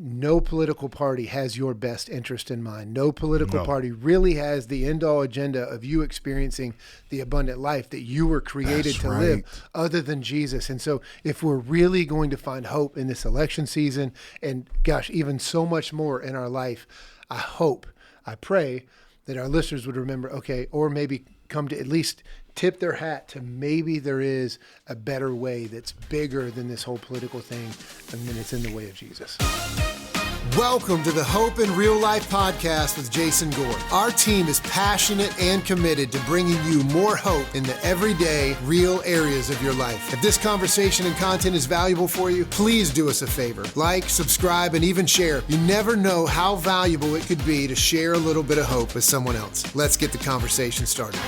no political party has your best interest in mind. No political party really has the end-all agenda of you experiencing the abundant life that you were created to live other than Jesus. And so if we're really going to find hope in this election season and, gosh, even so much more in our life, I pray that our listeners would remember, okay, or maybe come to at least tip their hat to maybe there is a better way that's bigger than this whole political thing, and then it's in the way of Jesus. Welcome to the Hope in Real Life podcast with Jason Gore. Our team is passionate and committed to bringing you more hope in the everyday, real areas of your life. If this conversation and content is valuable for you, please do us a favor. Like, subscribe, and even share. You never know how valuable it could be to share a little bit of hope with someone else. Let's get the conversation started.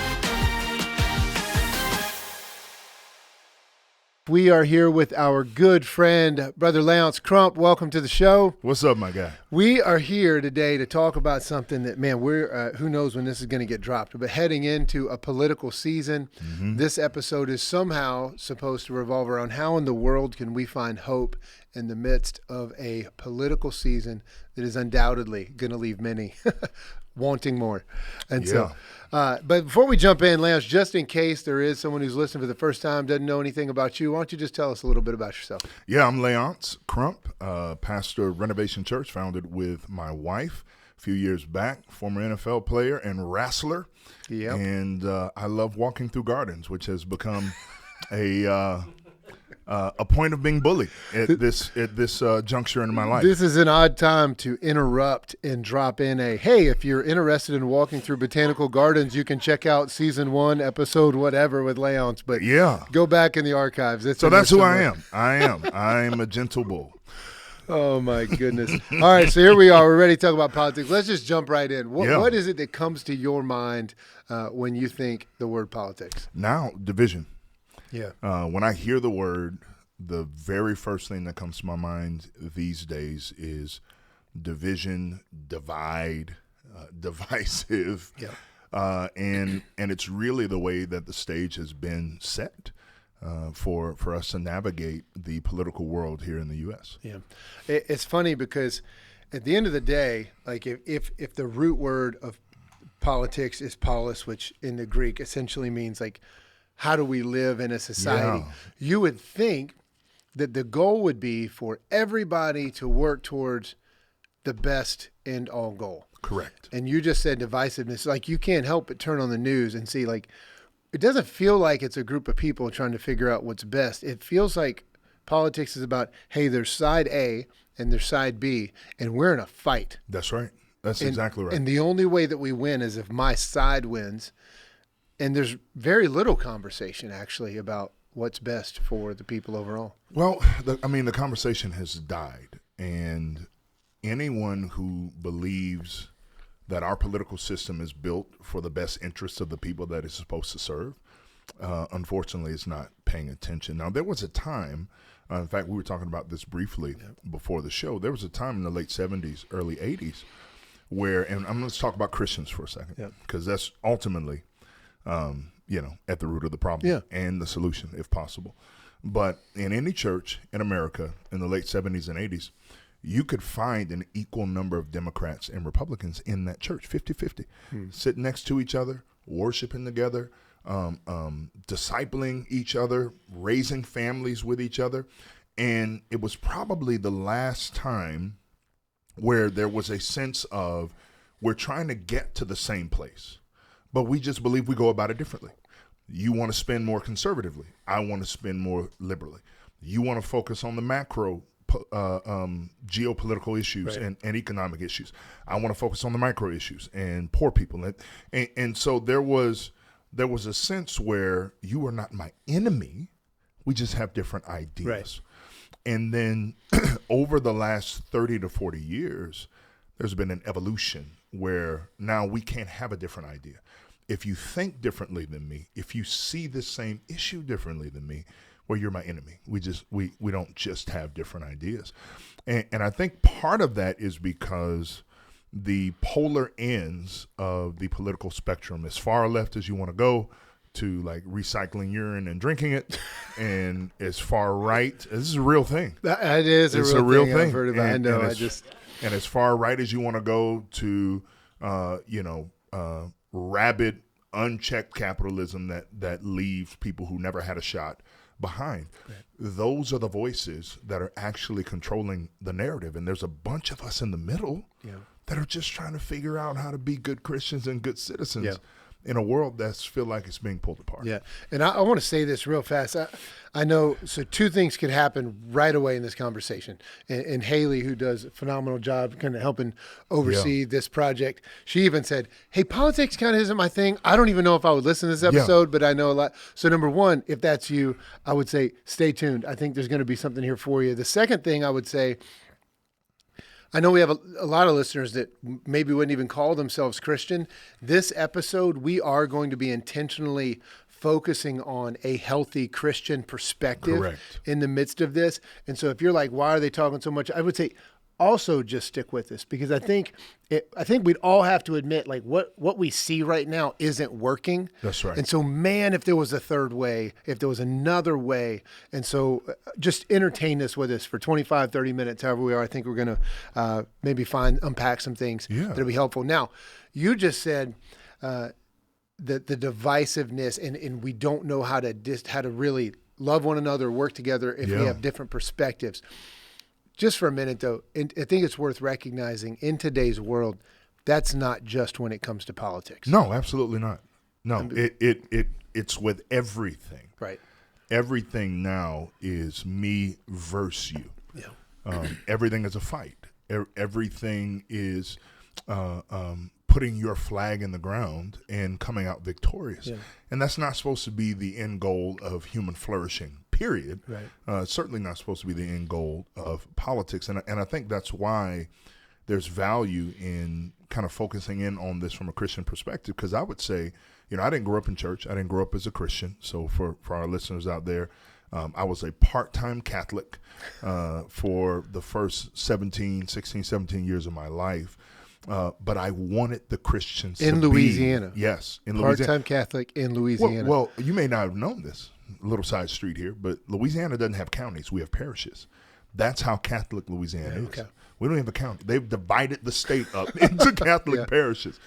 We are here with our good friend, Brother Léonce Crump. Welcome to the show. What's up, my guy? We are here today to talk about something that, man, we're who knows when this is going to get dropped, but heading into a political season. This episode is somehow supposed to revolve around how in the world can we find hope in the midst of a political season that is undoubtedly going to leave many wanting more. And but before we jump in, Lance, just in case there is someone who's listening for the first time, doesn't know anything about you, why don't you just tell us a little bit about yourself? Yeah, I'm Léonce Crump, pastor of Renovation Church, founded with my wife a few years back, former NFL player and wrestler. Yep. And I love walking through gardens, which has become a point of being bullied at this juncture in my life. This is an odd time to interrupt and drop in hey, if you're interested in walking through botanical gardens, you can check out season 1, episode whatever with Léonce. But yeah, go back in the archives. So that's who I am. I'm a gentle bull. Oh, my goodness. All right, so here we are. We're ready to talk about politics. Let's just jump right in. What is it that comes to your mind when you think the word politics? Now, division. Yeah. When I hear the word, the very first thing that comes to my mind these days is division, divide, divisive. Yeah. And it's really the way that the stage has been set for us to navigate the political world here in the U.S. Yeah. It's funny because at the end of the day, like if the root word of politics is polis, which in the Greek essentially means like, how do we live in a society? Yeah. You would think that the goal would be for everybody to work towards the best end all goal. Correct. And you just said divisiveness. Like you can't help but turn on the news and see like, it doesn't feel like it's a group of people trying to figure out what's best. It feels like politics is about, hey, there's side A and there's side B, and we're in a fight. That's right. That's exactly right. And the only way that we win is if my side wins. And there's very little conversation, actually, about what's best for the people overall. Well, the conversation has died. And anyone who believes that our political system is built for the best interests of the people that it's supposed to serve, unfortunately, is not paying attention. Now, there was a time, in fact, we were talking about this briefly before the show. There was a time in the late 70s, early 80s, where, and I'm going to talk about Christians for a second, because that's ultimately at the root of the problem and the solution, if possible. But in any church in America in the late 70s and 80s, you could find an equal number of Democrats and Republicans in that church, 50-50, sitting next to each other, worshiping together, discipling each other, raising families with each other. And it was probably the last time where there was a sense of we're trying to get to the same place, but we just believe we go about it differently. You want to spend more conservatively. I want to spend more liberally. You want to focus on the macro geopolitical issues and economic issues. I want to focus on the micro issues and poor people. And so there was a sense where you are not my enemy. We just have different ideas. Right. And then over the last 30 to 40 years, there's been an evolution where now we can't have a different idea. If you think differently than me, if you see the same issue differently than me, well, you're my enemy. We don't just have different ideas. And I think part of that is because the polar ends of the political spectrum, as far left as you want to go, to like recycling urine and drinking it, and as far right, this is a real thing. It is a real thing. I've heard about it. I know. And as far right as you want to go to, rabid, unchecked capitalism that leaves people who never had a shot behind. Right. Those are the voices that are actually controlling the narrative. And there's a bunch of us in the middle that are just trying to figure out how to be good Christians and good citizens in a world that's feel like it's being pulled apart. Yeah. And I want to say this real fast. I know, so two things could happen right away in this conversation. And Haley, who does a phenomenal job kind of helping oversee this project, she even said, hey, politics kind of isn't my thing. I don't even know if I would listen to this episode, but I know a lot. So number one, if that's you, I would say, stay tuned. I think there's going to be something here for you. The second thing I would say, I know we have a lot of listeners that maybe wouldn't even call themselves Christian. This episode, we are going to be intentionally focusing on a healthy Christian perspective in the midst of this. And so if you're like, why are they talking so much? I would say also just stick with this, because I think we'd all have to admit, like, what we see right now isn't working. That's right. And so, man, if there was a third way, if there was another way, and so just entertain us with us for 25, 30 minutes, however we are. I think we're going to maybe unpack some things that'll be helpful. Now, you just said the divisiveness, and we don't know how to really love one another, work together if we have different perspectives. Just for a minute, though, I think it's worth recognizing in today's world, that's not just when it comes to politics. No, absolutely not. No, it's with everything. Right. Everything now is me versus you. Yeah. Everything is a fight. Everything is putting your flag in the ground and coming out victorious. Yeah. And that's not supposed to be the end goal of human flourishing. Period. Right. Certainly not supposed to be the end goal of politics. And I think that's why there's value in kind of focusing in on this from a Christian perspective. Because I would say, I didn't grow up in church. I didn't grow up as a Christian. So for our listeners out there, I was a part-time Catholic for the first 16, 17 years of my life. But I wanted the Christians in Louisiana. Yes, in Louisiana. Louisiana. Part-time Catholic in Louisiana. Well, you may not have known this. Little side street here, but Louisiana doesn't have counties. We have parishes. That's how Catholic Louisiana is. Okay. We don't have a county. They've divided the state up into Catholic parishes.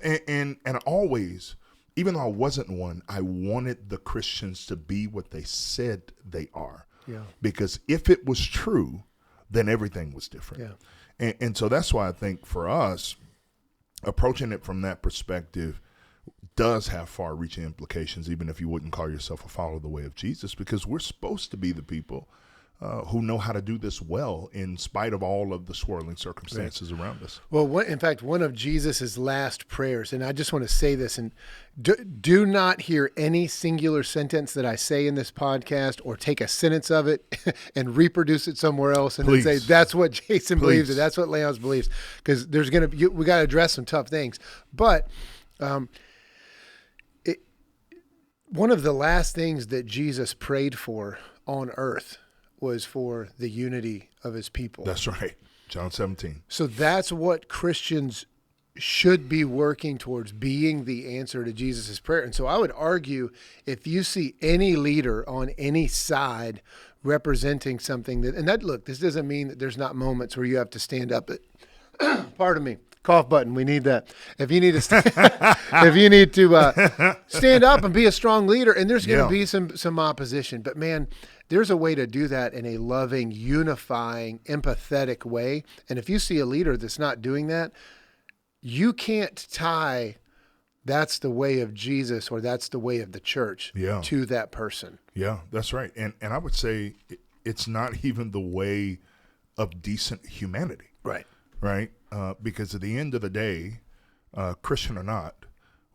And always, even though I wasn't one, I wanted the Christians to be what they said they are. Yeah. Because if it was true, then everything was different. Yeah. And so that's why I think for us, approaching it from that perspective does have far-reaching implications, even if you wouldn't call yourself a follower of the way of Jesus, because we're supposed to be the people who know how to do this well in spite of all of the swirling circumstances around us. Well, in fact, one of Jesus's last prayers, and I just want to say this, and do not hear any singular sentence that I say in this podcast or take a sentence of it and reproduce it somewhere else and then say, that's what Jason believes and that's what Léonce believes, because we got to address some tough things. But one of the last things that Jesus prayed for on earth was for the unity of his people. That's right. John 17. So that's what Christians should be working towards, being the answer to Jesus' prayer. And so I would argue, if you see any leader on any side representing something look, this doesn't mean that there's not moments where you have to stand up pardon me. Cough button. We need that. If you need to, stand up and be a strong leader, and there's going to be some opposition, but man, there's a way to do that in a loving, unifying, empathetic way. And if you see a leader that's not doing that, you can't tie that's the way of Jesus or that's the way of the church to that person. Yeah, that's right. And I would say it's not even the way of decent humanity. Right. Right? Because at the end of the day, Christian or not,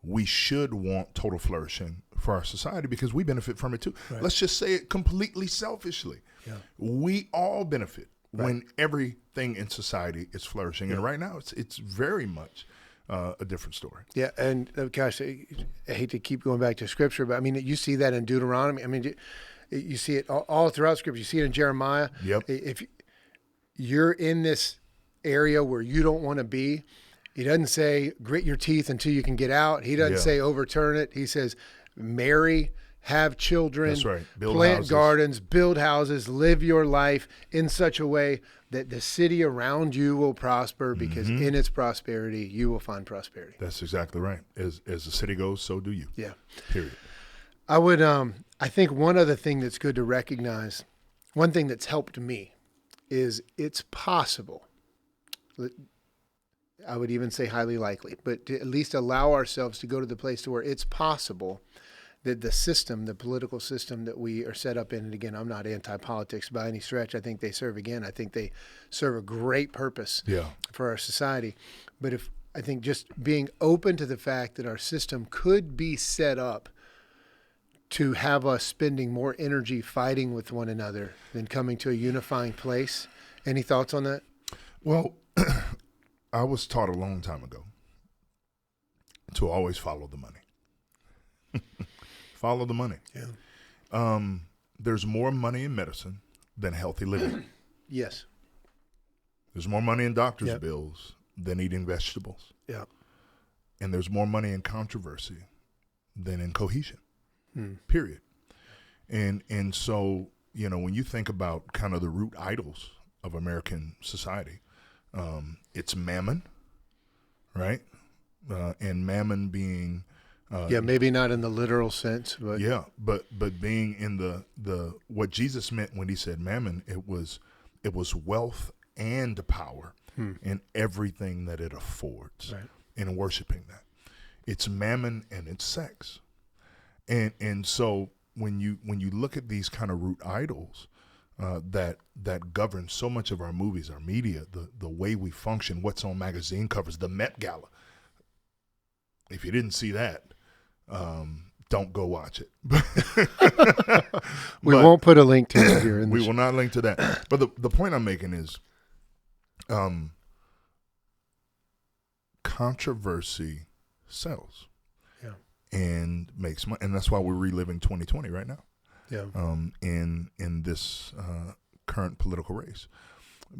we should want total flourishing for our society because we benefit from it too. Right. Let's just say it completely selfishly. Yeah. We all benefit when everything in society is flourishing. Yeah. And right now, it's very much a different story. Yeah, and gosh, I hate to keep going back to Scripture, but I mean, you see that in Deuteronomy. I mean, you see it all throughout Scripture. You see it in Jeremiah. Yep. If you're in this area where you don't want to be, he doesn't say grit your teeth until you can get out. He doesn't say overturn it. He says marry, have children, That's right. plant houses. gardens, build houses, live your life in such a way that the city around you will prosper, because in its prosperity, you will find prosperity. That's exactly right. As the city goes, so do you. Yeah. Period. I think one other thing that's good to recognize, one thing that's helped me, is it's possible. I would even say highly likely, but to at least allow ourselves to go to the place to where it's possible that the system, the political system that we are set up in, and again, I'm not anti-politics by any stretch. I think they serve a great purpose for our society. But I think just being open to the fact that our system could be set up to have us spending more energy fighting with one another than coming to a unifying place. Any thoughts on that? Well, I was taught a long time ago to always follow the money. Follow the money. Yeah. There's more money in medicine than healthy living. Yes. There's more money in doctor's bills than eating vegetables. Yeah. And there's more money in controversy than in cohesion. Period. And so, when you think about kind of the root idols of American society, it's mammon, right? And mammon being maybe not in the literal sense, but but being in the what Jesus meant when he said mammon, it was wealth and power and everything that it affords, right. And worshiping that. It's mammon and it's sex. And so when you look at these kind of root idols that govern so much of our movies, our media, the way we function, what's on magazine covers, the Met Gala. If you didn't see that, don't go watch it. We won't put a link to it here. We will not link to that. But the point I'm making is controversy sells. And makes money, and that's why we're reliving 2020 right now. Yeah. In this current political race,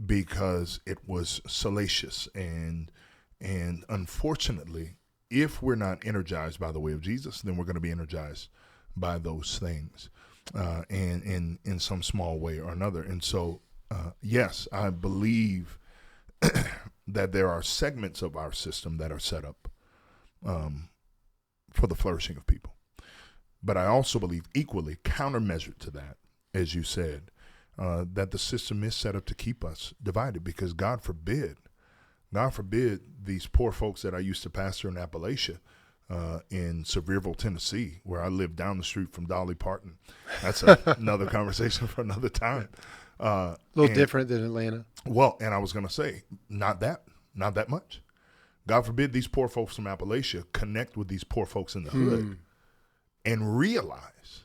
because it was salacious and unfortunately, if we're not energized by the way of Jesus, then we're going to be energized by those things, and in some small way or another. And so, yes, I believe that there are segments of our system that are set up for the flourishing of people. But I also believe equally countermeasured to that, as you said, that the system is set up to keep us divided, because God forbid these poor folks that I used to pastor in Appalachia, in Sevierville, Tennessee, where I live down the street from Dolly Parton. That's another conversation for another time. A little different than Atlanta. Well, and I was going to say, not that much. God forbid these poor folks from Appalachia connect with these poor folks in the hood and realize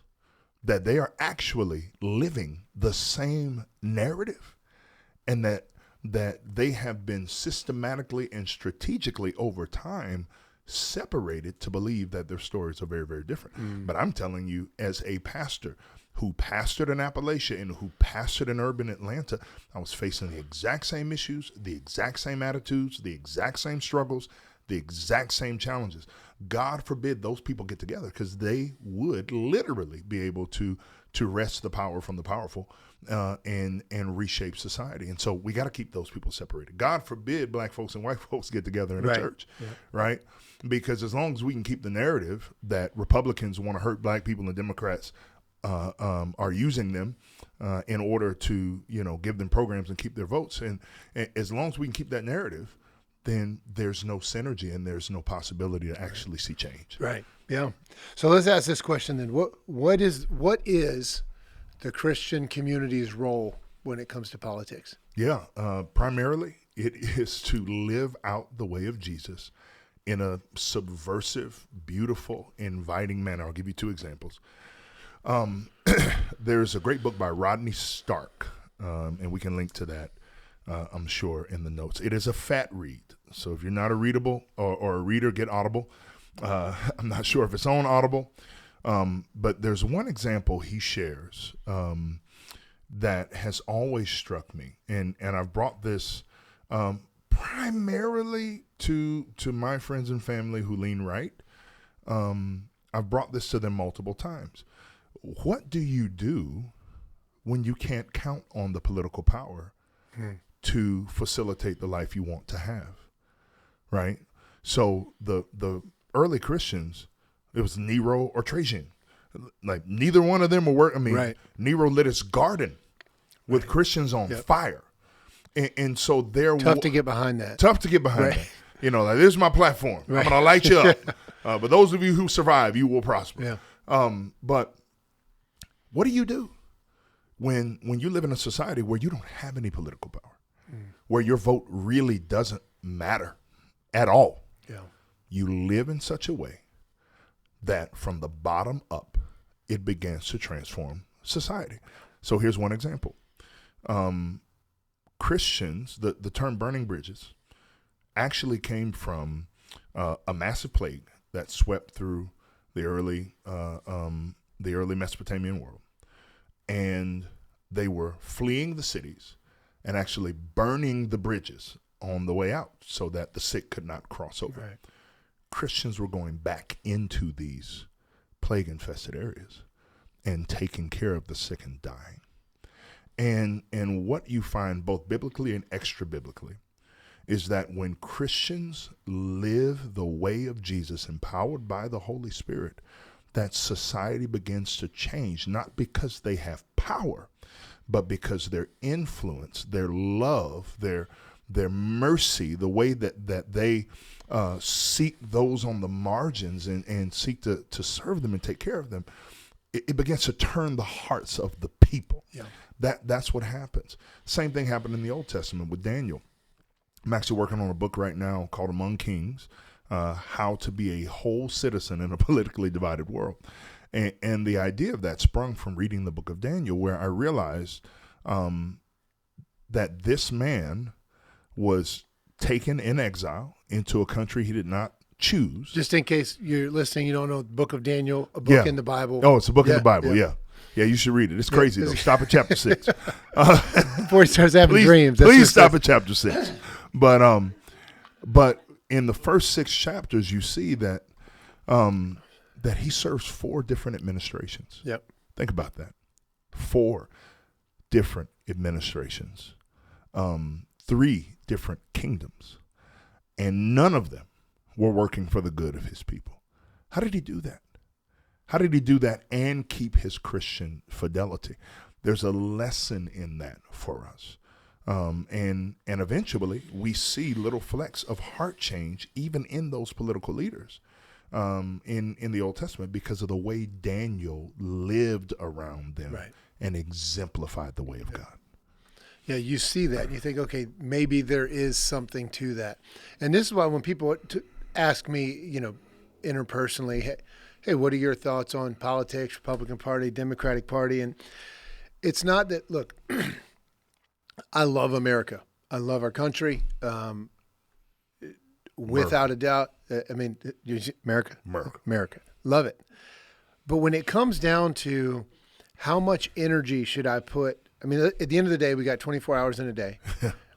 that they are actually living the same narrative, and that they have been systematically and strategically over time separated to believe that their stories are very, very different. But I'm telling you, as a pastor who pastored in Appalachia and who pastored in urban Atlanta, I was facing the exact same issues, the exact same attitudes, the exact same struggles, the exact same challenges. God forbid those people get together, because they would literally be able to wrest the power from the powerful and reshape society. And so we got to keep those people separated. God forbid black folks and white folks get together in a church, right? Because as long as we can keep the narrative that Republicans want to hurt black people and Democrats are using them in order to, give them programs and keep their votes. And as long as we can keep that narrative, then there's no synergy and there's no possibility to actually see change. Right. Yeah. So let's ask this question then. What is the Christian community's role when it comes to politics? Yeah. Primarily, it is to live out the way of Jesus in a subversive, beautiful, inviting manner. I'll give you two examples. There's a great book by Rodney Stark, and we can link to that, I'm sure, in the notes. It is a fat read. So if you're not a readable or a reader, get Audible. I'm not sure if it's on Audible, but there's one example he shares that has always struck me. And I've brought this primarily to my friends and family who lean right. I've brought this to them multiple times. What do you do when you can't count on the political power to facilitate the life you want to have, right? So the early Christians, it was Nero or Trajan. Like neither one of them were working. I mean, Right. Nero lit his garden with Christians on fire. And so they're Tough to get behind that. Tough to get behind Right. that. You know, like, this is my platform. Right. I'm going to light you up. But those of you who survive, you will prosper. Yeah. But what do you do when you live in a society where you don't have any political power, where your vote really doesn't matter at all? Yeah. You live in such a way that from the bottom up, it begins to transform society. So here's one example. Christians, the term burning bridges, actually came from a massive plague that swept through the early Mesopotamian world. And they were fleeing the cities and actually burning the bridges on the way out so that the sick could not cross over. Right. Christians were going back into these plague-infested areas and taking care of the sick and dying. And what you find both biblically and extra-biblically is that when Christians live the way of Jesus, empowered by the Holy Spirit, that society begins to change, not because they have power, but because their influence, their love, their mercy, the way that they seek those on the margins and seek to serve them and take care of them, it begins to turn the hearts of the people. Yeah. That's what happens. Same thing happened in the Old Testament with Daniel. I'm actually working on a book right now called Among Kings, how to be a whole citizen in a politically divided world. And the idea of that sprung from reading the book of Daniel, where I realized that this man was taken in exile into a country he did not choose. Just in case you're listening, you don't know the book of Daniel, a book in the Bible. Oh, it's a book in the Bible, yeah. Yeah, you should read it. It's crazy, though. Stop at chapter 6. Before he starts having dreams. Please stop at chapter 6. But in the first 6 chapters, you see that he serves 4 different administrations. Yep. Think about that. 4 different administrations. 3 different kingdoms. And none of them were working for the good of his people. How did he do that? How did he do that and keep his Christian fidelity? There's a lesson in that for us. And eventually we see little flecks of heart change even in those political leaders in the Old Testament because of the way Daniel lived around them and exemplified the way of God. Yeah, you see that and you think, okay, maybe there is something to that. And this is why when people ask me, interpersonally, hey, what are your thoughts on politics, Republican Party, Democratic Party? And it's not that, look, I love America. I love our country. Without a doubt. America. Love it. But when it comes down to how much energy should I put, at the end of the day, we got 24 hours in a day.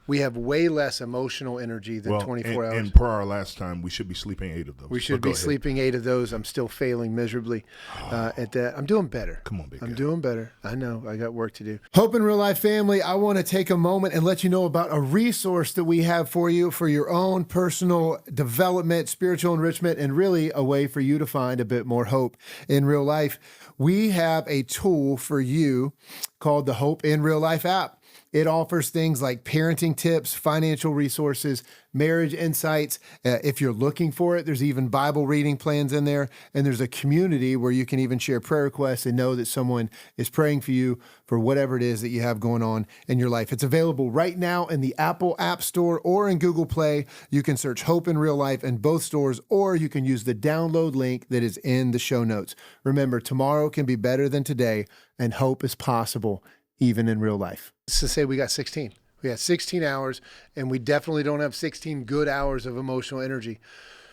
We have way less emotional energy than 24 hours. And per our last time, we should be sleeping 8 of those. We should be sleeping 8 of those. I'm still failing miserably at that. I'm doing better. Come on, big guy. I'm doing better. I know. I got work to do. Hope in Real Life family, I want to take a moment and let you know about a resource that we have for you for your own personal development, spiritual enrichment, and really a way for you to find a bit more hope in real life. We have a tool for you called the Hope in Real Life app. It offers things like parenting tips, financial resources, marriage insights. If you're looking for it, there's even Bible reading plans in there. And there's a community where you can even share prayer requests and know that someone is praying for you for whatever it is that you have going on in your life. It's available right now in the Apple App Store or in Google Play. You can search Hope in Real Life in both stores, or you can use the download link that is in the show notes. Remember, tomorrow can be better than today, and hope is possible even in real life. To say we got 16. We got 16 hours, and we definitely don't have 16 good hours of emotional energy.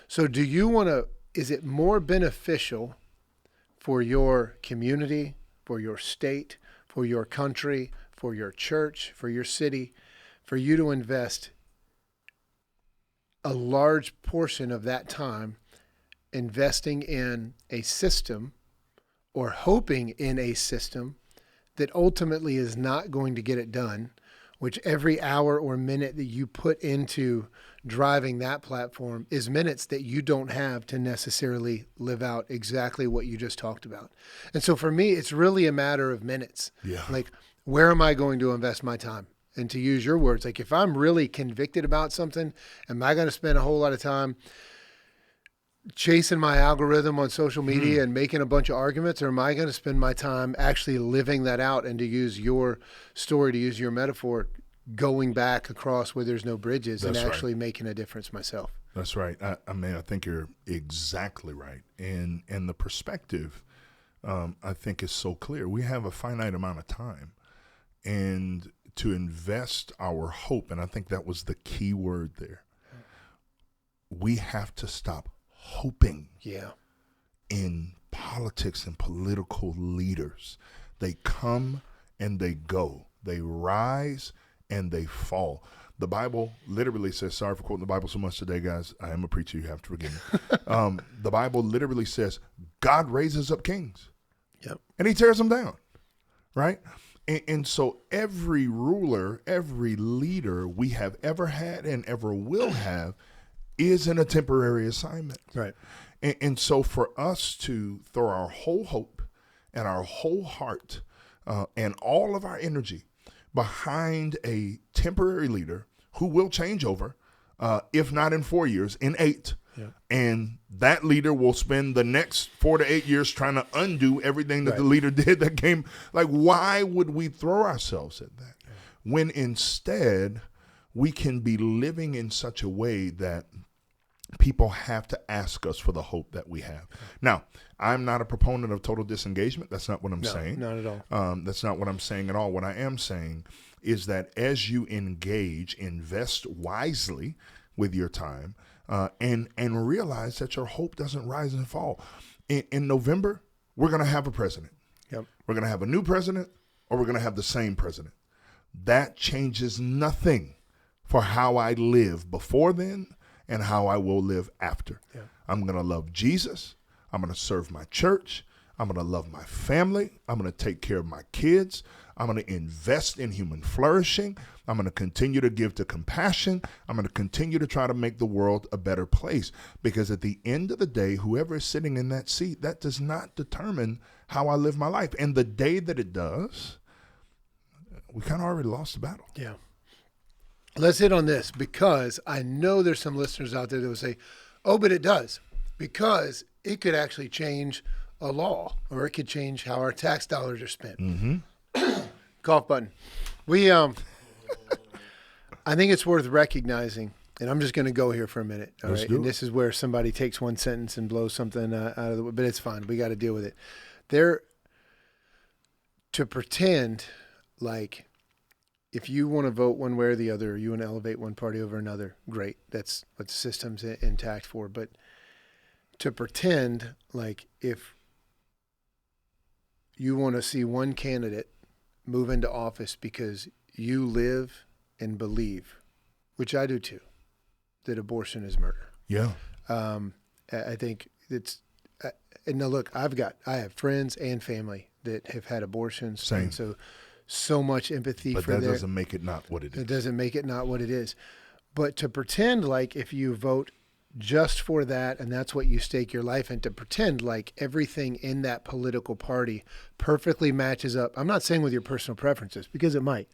So do you want to, is it more beneficial for your community, for your state, for your country, for your church, for your city, for you to invest a large portion of that time investing in a system or hoping in a system that ultimately is not going to get it done, which every hour or minute that you put into driving that platform is minutes that you don't have to necessarily live out exactly what you just talked about. And so for me, it's really a matter of minutes. Yeah. Like, where am I going to invest my time? And to use your words, like if I'm really convicted about something, am I going to spend a whole lot of time chasing my algorithm on social media and making a bunch of arguments, or am I going to spend my time actually living that out? And to use your story, to use your metaphor, going back across where there's no bridges and actually making a difference myself. That's right. I mean, I think you're exactly right. And the perspective, I think, is so clear. We have a finite amount of time, and to invest our hope, and I think that was the key word there, we have to stop hoping in politics and political leaders. They come and they go. They rise and they fall. The Bible literally says, sorry for quoting the Bible so much today, guys. I am a preacher. You have to forgive me. The Bible literally says God raises up kings. Yep. And he tears them down, right? And so every ruler, every leader we have ever had and ever will have is in a temporary assignment. Right. And so for us to throw our whole hope and our whole heart and all of our energy behind a temporary leader who will change over, if not in 4 years, in 8. Yeah. And that leader will spend the next 4 to 8 years trying to undo everything that the leader did that came. Like, why would we throw ourselves at that? Yeah. When instead we can be living in such a way that people have to ask us for the hope that we have. Now, I'm not a proponent of total disengagement. That's not what I'm saying. Not at all. That's not what I'm saying at all. What I am saying is that as you engage, invest wisely with your time, and realize that your hope doesn't rise and fall. In November, we're going to have a president. Yep. We're going to have a new president, or we're going to have the same president. That changes nothing for how I live before then and how I will live after. Yeah. I'm going to love Jesus. I'm going to serve my church. I'm going to love my family. I'm going to take care of my kids. I'm going to invest in human flourishing. I'm going to continue to give to compassion. I'm going to continue to try to make the world a better place, because at the end of the day, whoever is sitting in that seat, that does not determine how I live my life. And the day that it does, we kind of already lost the battle. Yeah. Let's hit on this, because I know there's some listeners out there that will say, oh, but it does, because it could actually change a law, or it could change how our tax dollars are spent. Mm-hmm. Cough button. We, I think it's worth recognizing, and I'm just going to go here for a minute. All right. And this is where somebody takes one sentence and blows something out of the way, but it's fine. We got to deal with it. To pretend like, if you want to vote one way or the other, or you want to elevate one party over another, great. That's what the system's intact for. But to pretend like if you want to see one candidate move into office because you live and believe, which I do too, that abortion is murder. Yeah. I think it's, and now look, I have friends and family that have had abortions. Same. And so much empathy for that. But that doesn't make it not what it is. It doesn't make it not what it is. But to pretend like if you vote just for that and that's what you stake your life in, to pretend like everything in that political party perfectly matches up. I'm not saying with your personal preferences, because it might.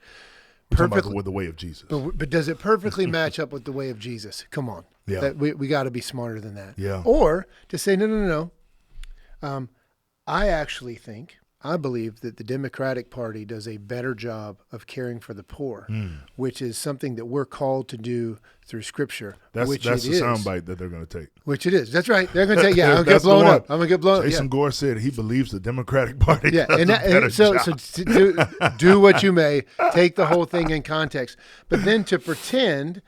Perfectly with the way of Jesus. But does it perfectly match up with the way of Jesus? Come on. Yeah. We got to be smarter than that. Yeah. Or to say, no. I believe that the Democratic Party does a better job of caring for the poor, which is something that we're called to do through Scripture. That's the soundbite that they're going to take. Which it is. That's right. They're going to take. Yeah, I'm going to get blown up. I'm going to get blown up. Jason Gore said he believes the Democratic Party does a better job. So do what you may. Take the whole thing in context. But then to pretend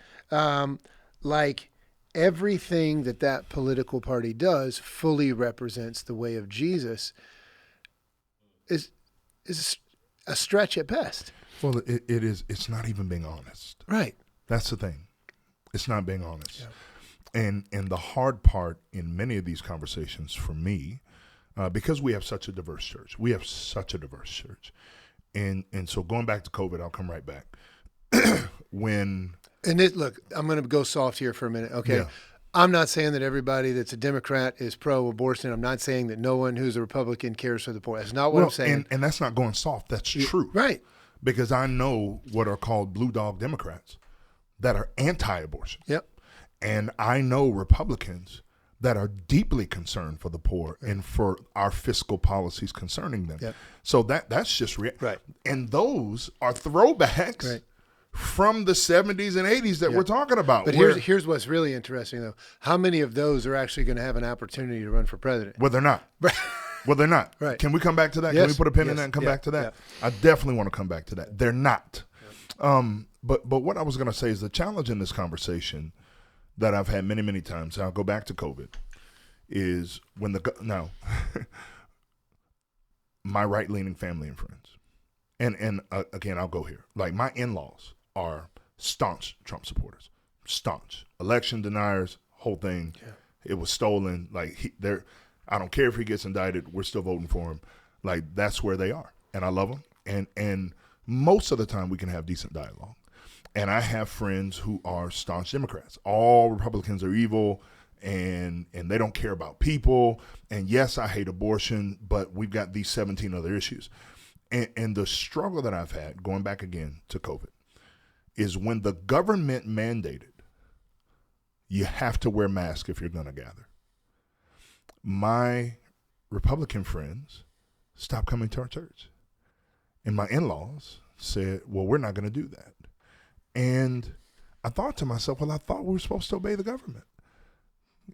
like everything that political party does fully represents the way of Jesus is a stretch at best. Well, it is. It's not even being honest. Right. That's the thing. It's not being honest. And the hard part in many of these conversations for me, because we have such a diverse church, and so going back to COVID, I'll come right back. Look, I'm going to go soft here for a minute. Okay. Yeah. I'm not saying that everybody that's a Democrat is pro-abortion. I'm not saying that no one who's a Republican cares for the poor. That's not what I'm saying. And that's not going soft. That's true. Right. Because I know what are called blue dog Democrats that are anti-abortion. Yep. And I know Republicans that are deeply concerned for the poor and for our fiscal policies concerning them. Yep. So that's just right. And those are throwbacks from the 70s and 80s that we're talking about. But here's what's really interesting, though. How many of those are actually going to have an opportunity to run for president? Well, they're not. Well, they're not. Right. Can we come back to that? Yes. Can we put a pin in that and come back to that? I definitely want to come back to that. They're not. But what I was going to say is the challenge in this conversation that I've had many, many times, and I'll go back to COVID, is when my right-leaning family and friends, and again, I'll go here. Like, my in-laws are staunch Trump supporters. Staunch. Election deniers, whole thing. Yeah. It was stolen. Like, I don't care if he gets indicted, we're still voting for him. Like, that's where they are. And I love them. And most of the time we can have decent dialogue. And I have friends who are staunch Democrats. All Republicans are evil and they don't care about people. And yes, I hate abortion, but we've got these 17 other issues. And the struggle that I've had, going back again to COVID, is when the government mandated you have to wear masks if you're going to gather. My Republican friends stopped coming to our church. And my in-laws said, well, we're not going to do that. And I thought to myself, well, I thought we were supposed to obey the government.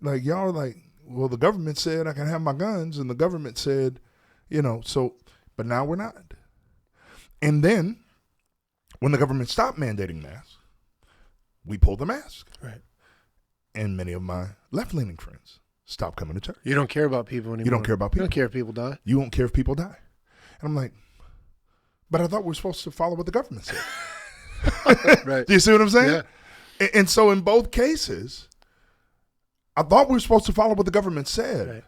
Like, y'all are like, well, the government said I can have my guns, and the government said, but now we're not. And then when the government stopped mandating masks, we pulled the mask. Right. And many of my left-leaning friends stopped coming to church. You don't care about people anymore. You don't care about people. You don't care if people die. You won't care if people die. And I'm like, but I thought we were supposed to follow what the government said. Right. Do you see what I'm saying? Yeah. And so in both cases, I thought we were supposed to follow what the government said. Right.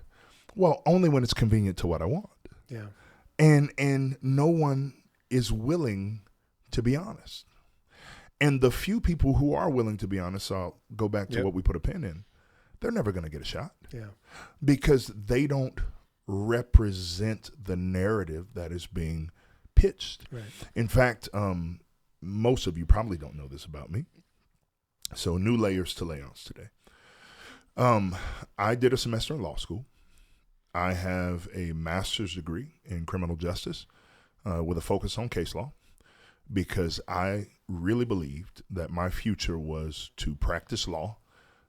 Well, only when it's convenient to what I want. Yeah. And no one is willing to be honest. And the few people who are willing to be honest, I'll go back to what we put a pin in, they're never going to get a shot. Yeah. Because they don't represent the narrative that is being pitched. Right. In fact, most of you probably don't know this about me. So new layers to Léonce today. I did a semester in law school. I have a master's degree in criminal justice with a focus on case law because I really believed that my future was to practice law.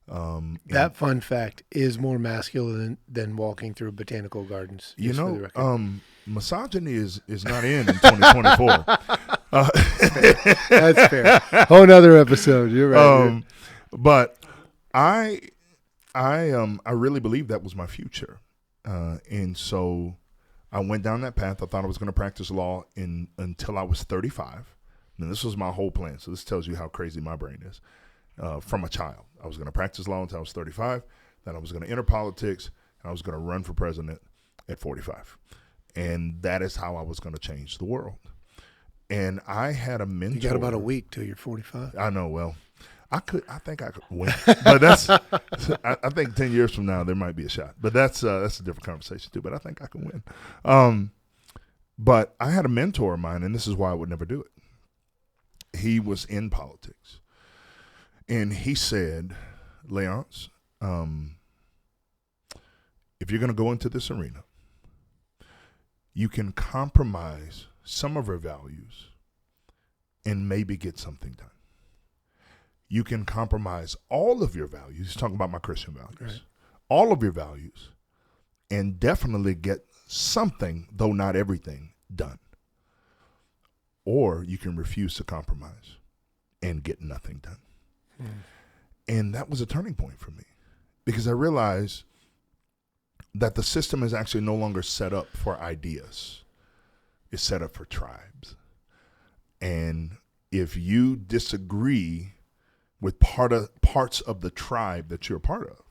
That fun fact is more masculine than walking through botanical gardens. Misogyny is not in 2024. That's fair. Whole nother episode. You're right. But I really believed that was my future. And so I went down that path. I thought I was going to practice law until I was 35. And this was my whole plan. So this tells you how crazy my brain is. From a child, I was going to practice law until I was 35. Then I was going to enter politics, and I was going to run for president at 45. And that is how I was going to change the world. And I had a mentor. You got about a week till you're 45. I know. Well, I think I could win, but I think 10 years from now there might be a shot, but that's a different conversation too. But I think I can win. But I had a mentor of mine, and this is why I would never do it. He was in politics, and he said, Léonce, if you're going to go into this arena, you can compromise some of your values and maybe get something done. You can compromise all of your values. He's talking about my Christian values. Right. All of your values and definitely get something, though not everything, done. Or you can refuse to compromise and get nothing done. And that was a turning point for me because I realized that the system is actually no longer set up for ideas. It's set up for tribes. And if you disagree with parts of the tribe that you're a part of,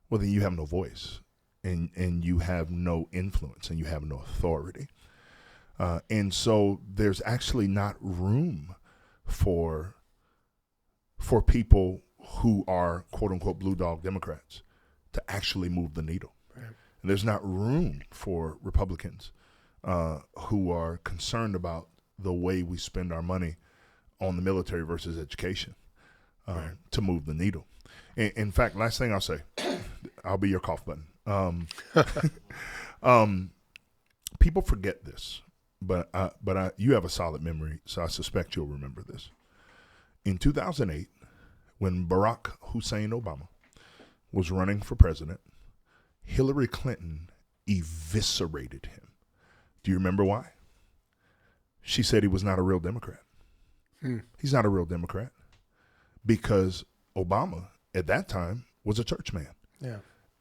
well, then you have no voice and you have no influence and you have no authority. And so there's actually not room for people who are quote unquote blue dog Democrats to actually move the needle. Right. And there's not room for Republicans who are concerned about the way we spend our money on the military versus education to move the needle. In fact, last thing I'll say, I'll be your cough button. People forget this, but you have a solid memory, so I suspect you'll remember this. In 2008, when Barack Hussein Obama was running for president, Hillary Clinton eviscerated him. Do you remember why? She said he was not a real Democrat. He's not a real Democrat because Obama at that time was a church man. Yeah.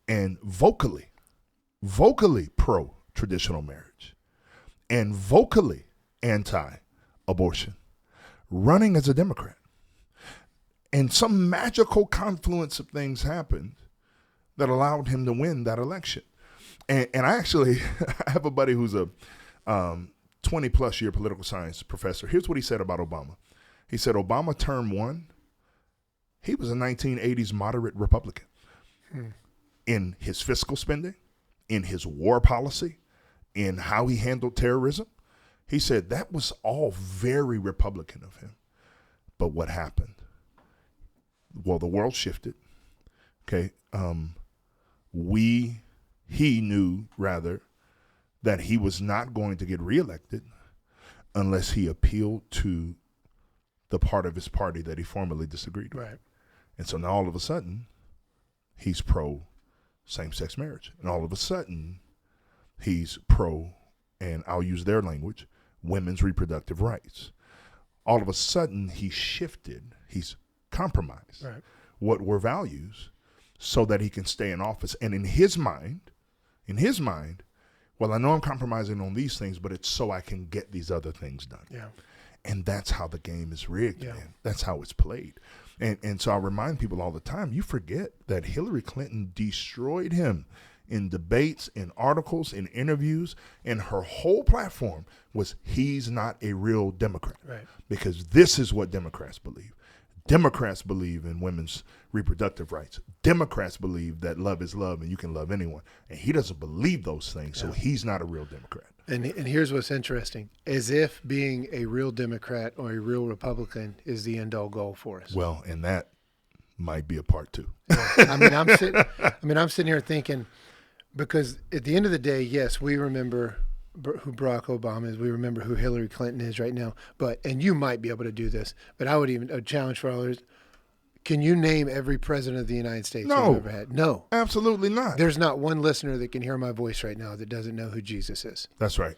And vocally pro-traditional marriage and vocally anti-abortion, running as a Democrat. And some magical confluence of things happened that allowed him to win that election. And I actually I have a buddy who's a 20-plus year political science professor. Here's what he said about Obama. He said Obama term one, he was a 1980s moderate Republican in his fiscal spending, in his war policy, in how he handled terrorism. He said that was all very Republican of him. But what happened? Well, the world shifted. Okay. He knew rather that he was not going to get reelected unless he appealed to the part of his party that he formerly disagreed with. Right. And so now all of a sudden he's pro same-sex marriage. And all of a sudden he's pro, and I'll use their language, women's reproductive rights. All of a sudden he's shifted, he's compromised what were values so that he can stay in office. And in his mind, well, I know I'm compromising on these things, but it's so I can get these other things done. Yeah. And that's how the game is rigged, man. That's how it's played. And so I remind people all the time, you forget that Hillary Clinton destroyed him in debates, in articles, in interviews, and her whole platform was he's not a real Democrat. Right. Because this is what Democrats believe. Democrats believe in women's reproductive rights. Democrats believe that love is love and you can love anyone. And he doesn't believe those things, so he's not a real Democrat. And here's what's interesting, as if being a real Democrat or a real Republican is the end-all goal for us. Well, and that might be a part two. I'm sitting here thinking, because at the end of the day, yes, we remember who Barack Obama is. We remember who Hillary Clinton is right now. And you might be able to do this, but I would even challenge for others. Can you name every president of the United States we've ever had? No. Absolutely not. There's not one listener that can hear my voice right now that doesn't know who Jesus is. That's right.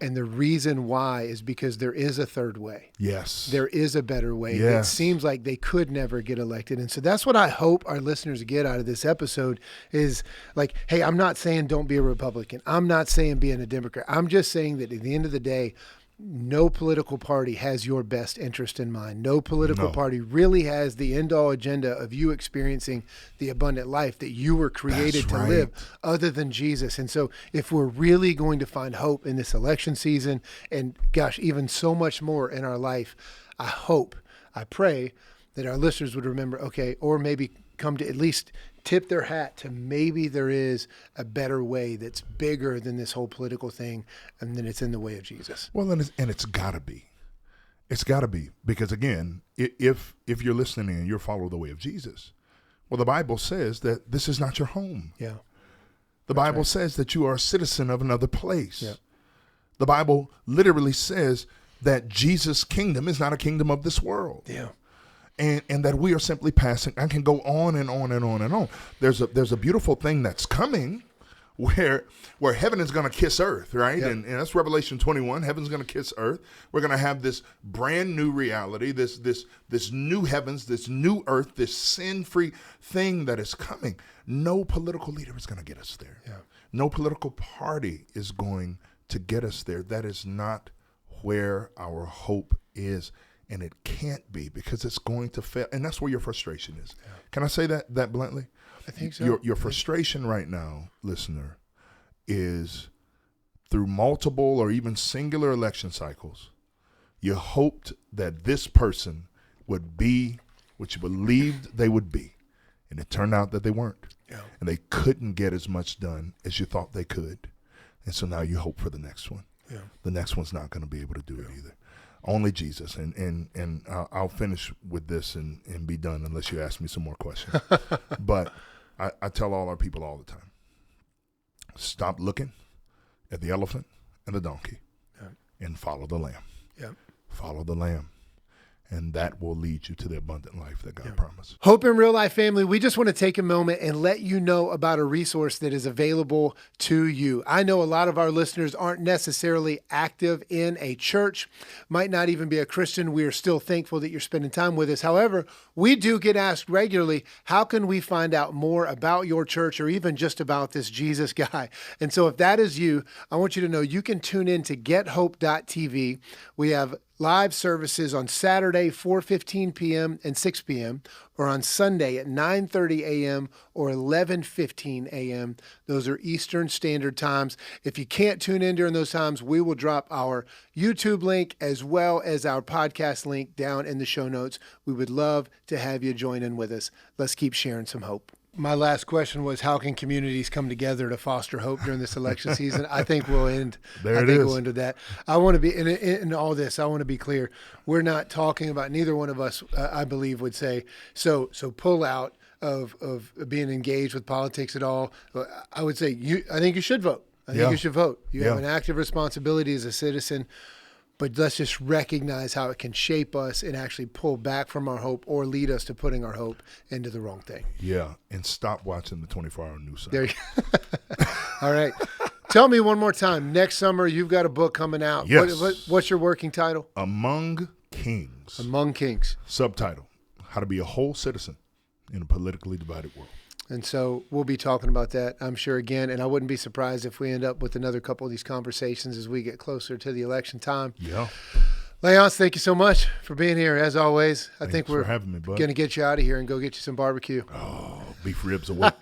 And the reason why is because there is a third way. Yes. There is a better way. Yes. It seems like they could never get elected. And so that's what I hope our listeners get out of this episode is like, hey, I'm not saying don't be a Republican. I'm not saying being a Democrat. I'm just saying that at the end of the day, no political party has your best interest in mind. No political party really has the end-all agenda of you experiencing the abundant life that you were created to live other than Jesus. And so if we're really going to find hope in this election season and, gosh, even so much more in our life, I pray that our listeners would remember, okay, or maybe come to at least tip their hat to maybe there is a better way that's bigger than this whole political thing, and then it's in the way of Jesus. Well, and it's got to be. It's got to be. Because, again, if you're listening and you're following the way of Jesus, well, the Bible says that this is not your home. Yeah. The Bible says that you are a citizen of another place. Yeah. The Bible literally says that Jesus' kingdom is not a kingdom of this world. Yeah. And that we are simply passing. I can go on and on and on and on. There's a beautiful thing that's coming where heaven is going to kiss earth, right? Yep. And that's Revelation 21. Heaven's going to kiss earth. We're going to have this brand new reality, this new heavens, this new earth, this sin-free thing that is coming. No political leader is going to get us there. Yeah. No political party is going to get us there. That is not where our hope is. And it can't be, because it's going to fail. And that's where your frustration is. Yeah. Can I say that bluntly? I think so. Your frustration right now, listener, is through multiple or even singular election cycles, you hoped that this person would be what you believed they would be. And it turned out that they weren't. Yeah. And they couldn't get as much done as you thought they could. And so now you hope for the next one. Yeah. The next one's not going to be able to do it either. Only Jesus. And I'll finish with this and be done unless you ask me some more questions. But I tell all our people all the time, stop looking at the elephant and the donkey and follow the lamb. Yeah. Follow the lamb. And that will lead you to the abundant life that God promised. Hope in Real Life family, we just want to take a moment and let you know about a resource that is available to you. I know a lot of our listeners aren't necessarily active in a church, might not even be a Christian. We are still thankful that you're spending time with us. However, we do get asked regularly, how can we find out more about your church or even just about this Jesus guy? And so if that is you, I want you to know you can tune in to gethope.tv. We have live services on Saturday, 4:15 p.m. and 6 p.m., or on Sunday at 9:30 a.m. or 11:15 a.m. Those are Eastern Standard Times. If you can't tune in during those times, we will drop our YouTube link as well as our podcast link down in the show notes. We would love to have you join in with us. Let's keep sharing some hope. My last question was, how can communities come together to foster hope during this election season? I think we'll end. We'll end with that. I want to be in all this. I want to be clear. We're not talking about, neither one of us, I believe, would say so pull out of being engaged with politics at all. I would say I think you should vote. I think you should vote. You have an active responsibility as a citizen. But let's just recognize how it can shape us and actually pull back from our hope or lead us to putting our hope into the wrong thing. Yeah, and stop watching the 24-hour news cycle. There you All right. Tell me one more time. Next summer, you've got a book coming out. Yes. What's your working title? Among Kings. Among Kings. Subtitle, How to Be a Whole Citizen in a Politically Divided World. And so we'll be talking about that, I'm sure, again. And I wouldn't be surprised if we end up with another couple of these conversations as we get closer to the election time. Yeah. Léonce, thank you so much for being here, as always. I think we're going to get you out of here and go get you some barbecue. Oh, beef ribs await.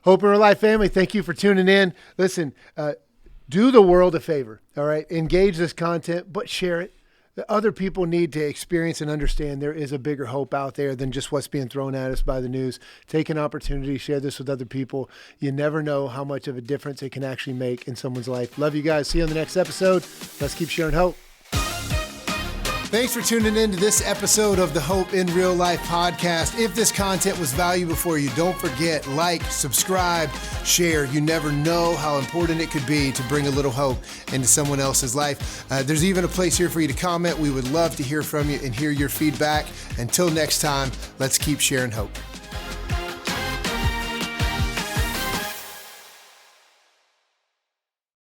Hope in Real Life family, thank you for tuning in. Listen, do the world a favor, all right? Engage this content, but share it. Other people need to experience and understand there is a bigger hope out there than just what's being thrown at us by the news. Take an opportunity, share this with other people. You never know how much of a difference it can actually make in someone's life. Love you guys. See you on the next episode. Let's keep sharing hope. Thanks for tuning in to this episode of the Hope in Real Life podcast. If this content was valuable for you, don't forget, like, subscribe, share. You never know how important it could be to bring a little hope into someone else's life. There's even a place here for you to comment. We would love to hear from you and hear your feedback. Until next time, let's keep sharing hope.